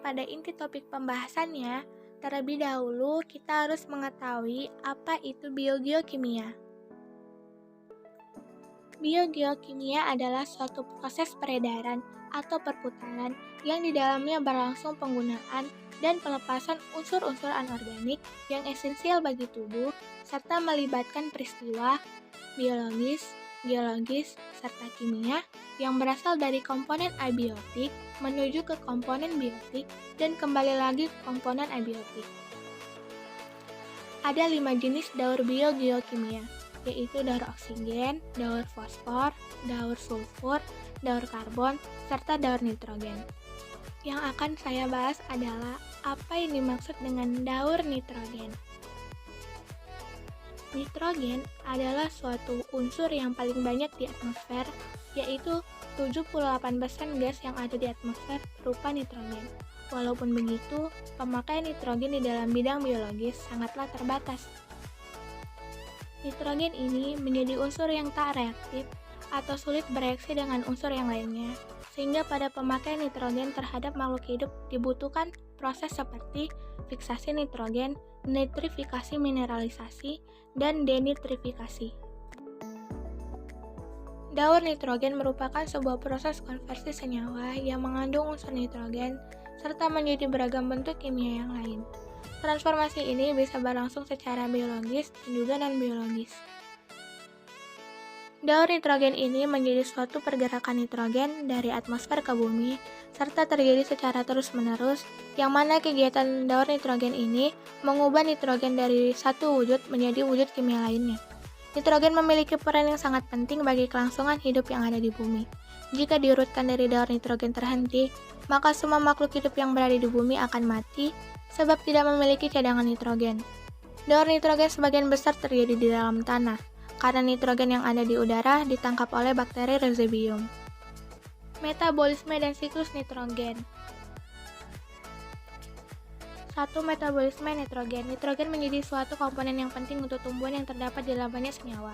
pada inti topik pembahasannya, terlebih dahulu kita harus mengetahui apa itu biogeokimia. Biogeokimia adalah suatu proses peredaran atau perputaran yang di dalamnya berlangsung penggunaan dan pelepasan unsur-unsur anorganik yang esensial bagi tubuh serta melibatkan peristiwa biologis, geologis, serta kimia yang berasal dari komponen abiotik menuju ke komponen biotik dan kembali lagi ke komponen abiotik. Ada 5 jenis daur biogeokimia, yaitu daur oksigen, daur fosfor, daur sulfur, daur karbon, serta daur nitrogen. Yang akan saya bahas adalah apa yang dimaksud dengan daur nitrogen. Nitrogen adalah suatu unsur yang paling banyak di atmosfer, yaitu 78% gas yang ada di atmosfer berupa nitrogen. Walaupun begitu, pemakaian nitrogen di dalam bidang biologis sangatlah terbatas. Nitrogen ini menjadi unsur yang tak reaktif atau sulit bereaksi dengan unsur yang lainnya, sehingga pada pemakaian nitrogen terhadap makhluk hidup dibutuhkan proses seperti fiksasi nitrogen, nitrifikasi mineralisasi, dan denitrifikasi. Daur nitrogen merupakan sebuah proses konversi senyawa yang mengandung unsur nitrogen serta menjadi beragam bentuk kimia yang lain. Transformasi ini bisa berlangsung secara biologis dan juga non-biologis. Daur nitrogen ini menjadi suatu pergerakan nitrogen dari atmosfer ke bumi, serta terjadi secara terus-menerus, yang mana kegiatan daur nitrogen ini mengubah nitrogen dari satu wujud menjadi wujud kimia lainnya. Nitrogen memiliki peran yang sangat penting bagi kelangsungan hidup yang ada di bumi. Jika diurutkan dari daur nitrogen terhenti, maka semua makhluk hidup yang berada di bumi akan mati, sebab tidak memiliki cadangan nitrogen. Daur nitrogen sebagian besar terjadi di dalam tanah, karena nitrogen yang ada di udara ditangkap oleh bakteri rhizobium. Metabolisme dan siklus nitrogen. 1. Metabolisme nitrogen. Nitrogen menjadi suatu komponen yang penting untuk tumbuhan yang terdapat di dalam banyak senyawa,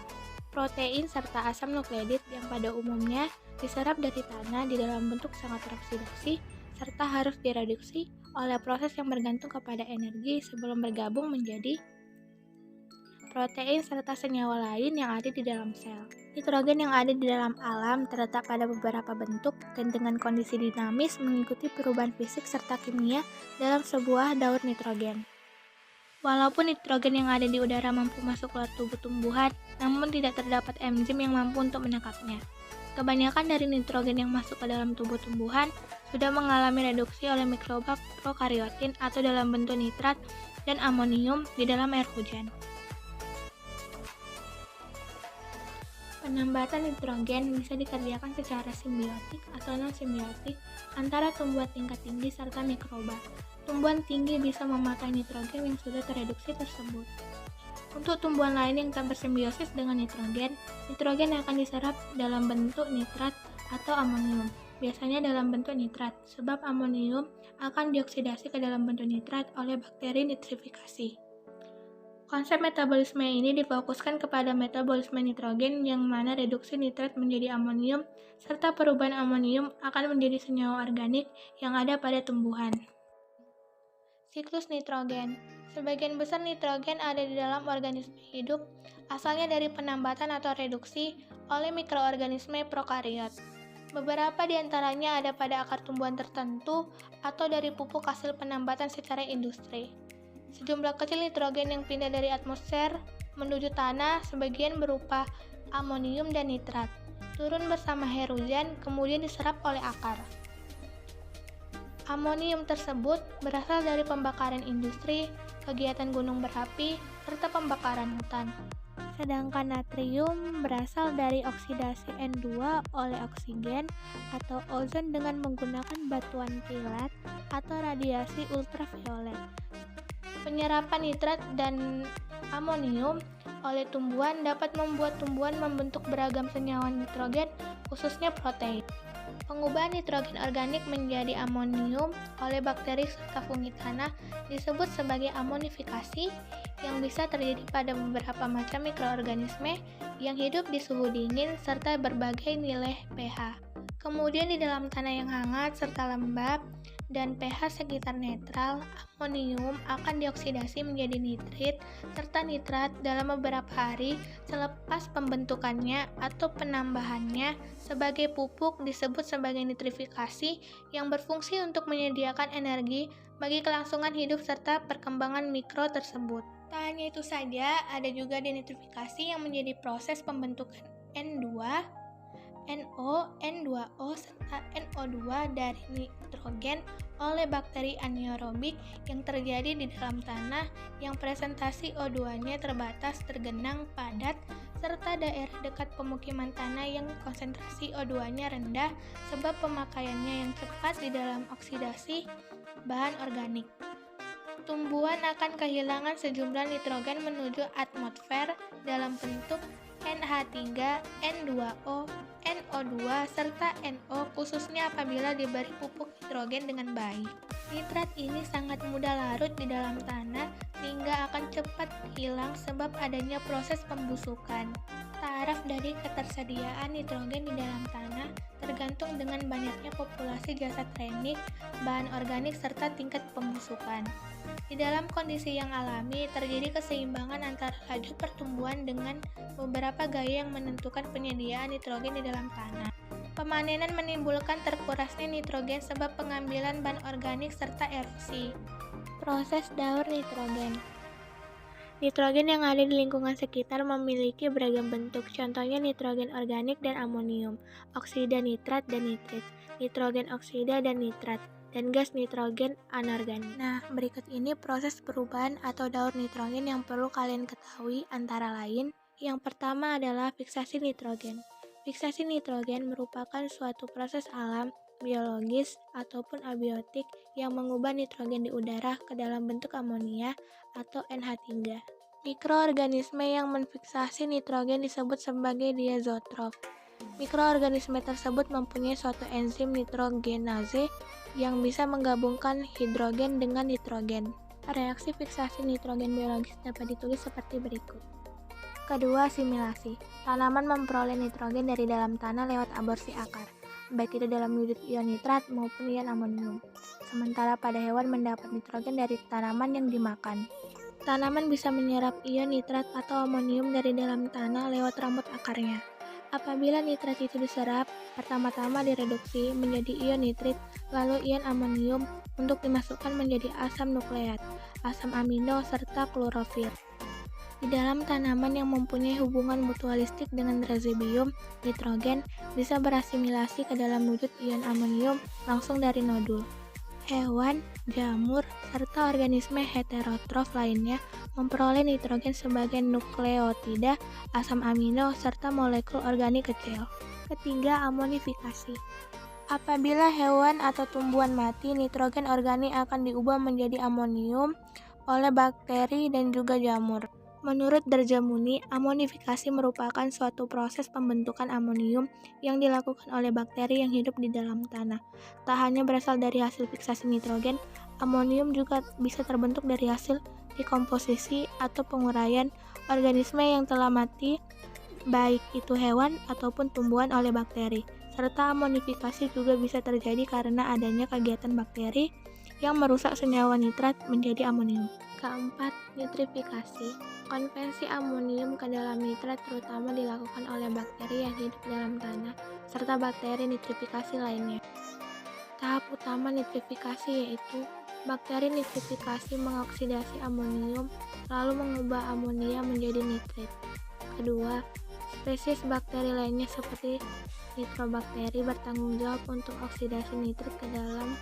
protein, serta asam nukleotit yang pada umumnya diserap dari tanah di dalam bentuk sangat teroksidasi, serta harus direduksi oleh proses yang bergantung kepada energi sebelum bergabung menjadi protein serta senyawa lain yang ada di dalam sel. Nitrogen yang ada di dalam alam terletak pada beberapa bentuk dan dengan kondisi dinamis mengikuti perubahan fisik serta kimia dalam sebuah daur nitrogen. Walaupun nitrogen yang ada di udara mampu masuk ke tubuh tumbuhan, namun tidak terdapat enzim yang mampu untuk menangkapnya. Kebanyakan dari nitrogen yang masuk ke dalam tubuh tumbuhan sudah mengalami reduksi oleh mikroba prokaryotin atau dalam bentuk nitrat dan amonium di dalam air hujan. Penambatan nitrogen bisa dikerjakan secara simbiotik atau non-simbiotik antara tumbuhan tingkat tinggi serta mikroba. Tumbuhan tinggi bisa memakai nitrogen yang sudah tereduksi tersebut. Untuk tumbuhan lain yang tak bersimbiosis dengan nitrogen, nitrogen akan diserap dalam bentuk nitrat atau amonium, biasanya dalam bentuk nitrat, sebab amonium akan dioksidasi ke dalam bentuk nitrat oleh bakteri nitrifikasi. Konsep metabolisme ini difokuskan kepada metabolisme nitrogen yang mana reduksi nitrat menjadi amonium serta perubahan amonium akan menjadi senyawa organik yang ada pada tumbuhan. Siklus nitrogen. Sebagian besar nitrogen ada di dalam organisme hidup, asalnya dari penambatan atau reduksi oleh mikroorganisme prokariot. Beberapa di antaranya ada pada akar tumbuhan tertentu atau dari pupuk hasil penambatan secara industri. Sejumlah kecil nitrogen yang pindah dari atmosfer menuju tanah sebagian berupa amonium dan nitrat, turun bersama air hujan kemudian diserap oleh akar. Amonium tersebut berasal dari pembakaran industri, kegiatan gunung berapi, serta pembakaran hutan. Sedangkan natrium berasal dari oksidasi N2 oleh oksigen atau ozon dengan menggunakan batuan kilat atau radiasi ultraviolet. Penyerapan nitrat dan amonium oleh tumbuhan dapat membuat tumbuhan membentuk beragam senyawa nitrogen, khususnya protein. Pengubahan nitrogen organik menjadi amonium oleh bakteri serta fungi tanah disebut sebagai amonifikasi yang bisa terjadi pada beberapa macam mikroorganisme yang hidup di suhu dingin serta berbagai nilai pH. Kemudian di dalam tanah yang hangat serta lembab dan pH sekitar netral, amonium akan dioksidasi menjadi nitrit serta nitrat dalam beberapa hari selepas pembentukannya atau penambahannya sebagai pupuk disebut sebagai nitrifikasi yang berfungsi untuk menyediakan energi bagi kelangsungan hidup serta perkembangan mikro tersebut. Tak hanya itu saja, ada juga denitrifikasi yang menjadi proses pembentukan N2, NO, N2O, serta NO2 dari nitrogen oleh bakteri anaerobik yang terjadi di dalam tanah yang presentasi O2-nya terbatas, tergenang, padat, serta daerah dekat pemukiman tanah yang konsentrasi O2-nya rendah sebab pemakaiannya yang cepat di dalam oksidasi bahan organik. Tumbuhan akan kehilangan sejumlah nitrogen menuju atmosfer dalam bentuk NH3, N2O, NO2, serta NO khususnya apabila diberi pupuk nitrogen dengan baik. Nitrat ini sangat mudah larut di dalam tanah sehingga akan cepat hilang sebab adanya proses pembusukan. Taraf dari ketersediaan nitrogen di dalam tanah tergantung dengan banyaknya populasi jasad renik, bahan organik, serta tingkat pembusukan. Di dalam kondisi yang alami, terjadi keseimbangan antara laju pertumbuhan dengan beberapa gaya yang menentukan penyediaan nitrogen di dalam tanah. Pemanenan menimbulkan terkurasnya nitrogen sebab pengambilan bahan organik serta erosi. Proses daur nitrogen. Nitrogen yang ada di lingkungan sekitar memiliki beragam bentuk, contohnya nitrogen organik dan amonium, oksida nitrat dan nitrit, nitrogen oksida dan nitrat, dan gas nitrogen anorganik. Nah, berikut ini proses perubahan atau daur nitrogen yang perlu kalian ketahui antara lain. Yang pertama adalah fiksasi nitrogen. Fiksasi nitrogen merupakan suatu proses alam, biologis, ataupun abiotik yang mengubah nitrogen di udara ke dalam bentuk amonia atau NH3. Mikroorganisme yang menfiksasi nitrogen disebut sebagai diazotrof. Mikroorganisme tersebut mempunyai suatu enzim nitrogenase yang bisa menggabungkan hidrogen dengan nitrogen. Reaksi fiksasi nitrogen biologis dapat ditulis seperti berikut. Kedua, asimilasi. Tanaman memperoleh nitrogen dari dalam tanah lewat aborsi akar, baik itu dalam wujud ion nitrat maupun ion amonium. Sementara pada hewan mendapat nitrogen dari tanaman yang dimakan. Tanaman bisa menyerap ion nitrat atau amonium dari dalam tanah lewat rambut akarnya. Apabila nitrat itu diserap, pertama-tama direduksi menjadi ion nitrit, lalu ion amonium untuk dimasukkan menjadi asam nukleat, asam amino, serta klorofil. Di dalam tanaman yang mempunyai hubungan mutualistik dengan rezibium, nitrogen bisa berasimilasi ke dalam wujud ion amonium langsung dari nodul. Hewan, jamur, serta organisme heterotrof lainnya memperoleh nitrogen sebagai nukleotida, asam amino, serta molekul organik kecil. Ketiga, amonifikasi. Apabila hewan atau tumbuhan mati, nitrogen organik akan diubah menjadi amonium oleh bakteri dan juga jamur. Menurut Darjamuni, amonifikasi merupakan suatu proses pembentukan amonium yang dilakukan oleh bakteri yang hidup di dalam tanah. Tak hanya berasal dari hasil fiksasi nitrogen, amonium juga bisa terbentuk dari hasil dekomposisi atau penguraian organisme yang telah mati, baik itu hewan ataupun tumbuhan oleh bakteri. Serta amonifikasi juga bisa terjadi karena adanya kegiatan bakteri yang merusak senyawa nitrat menjadi amonium. Keempat, nitrifikasi. Konversi amonium ke dalam nitrat terutama dilakukan oleh bakteri yang hidup dalam tanah, serta bakteri nitrifikasi lainnya. Tahap utama nitrifikasi yaitu bakteri nitrifikasi mengoksidasi amonium, lalu mengubah amonia menjadi nitrit. Kedua, spesies bakteri lainnya seperti nitrobakteri bertanggung jawab untuk oksidasi nitrit ke dalam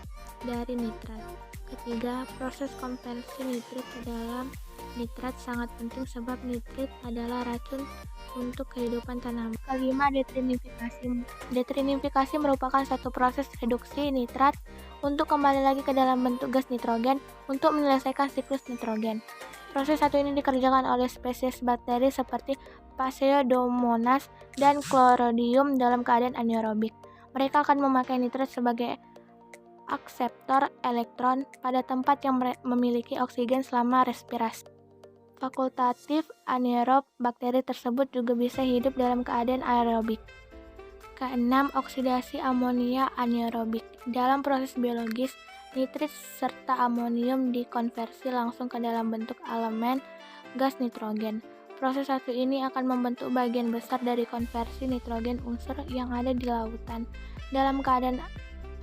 dari nitrat. Ketiga, proses konversi nitrit ke dalam nitrat sangat penting sebab nitrit adalah racun untuk kehidupan tanaman. Kelima, detrinifikasi. Detrinifikasi merupakan suatu proses reduksi nitrat untuk kembali lagi ke dalam bentuk gas nitrogen untuk menyelesaikan siklus nitrogen. Proses satu ini dikerjakan oleh spesies bakteri seperti Pseudomonas dan Chloridium dalam keadaan anaerobik. Mereka akan memakai nitrat sebagai akseptor elektron pada tempat yang memiliki oksigen selama respirasi. Fakultatif anaerob, bakteri tersebut juga bisa hidup dalam keadaan aerobik. Keenam, oksidasi amonia anaerobik. Dalam proses biologis, nitrit serta amonium dikonversi langsung ke dalam bentuk elemen gas nitrogen. Proses satu ini akan membentuk bagian besar dari konversi nitrogen unsur yang ada di lautan. Dalam keadaan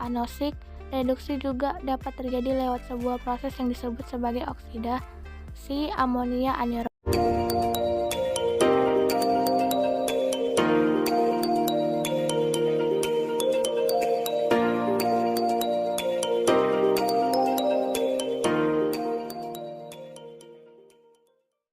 anosik, reduksi juga dapat terjadi lewat sebuah proses yang disebut sebagai oksidasi amonia anaerob.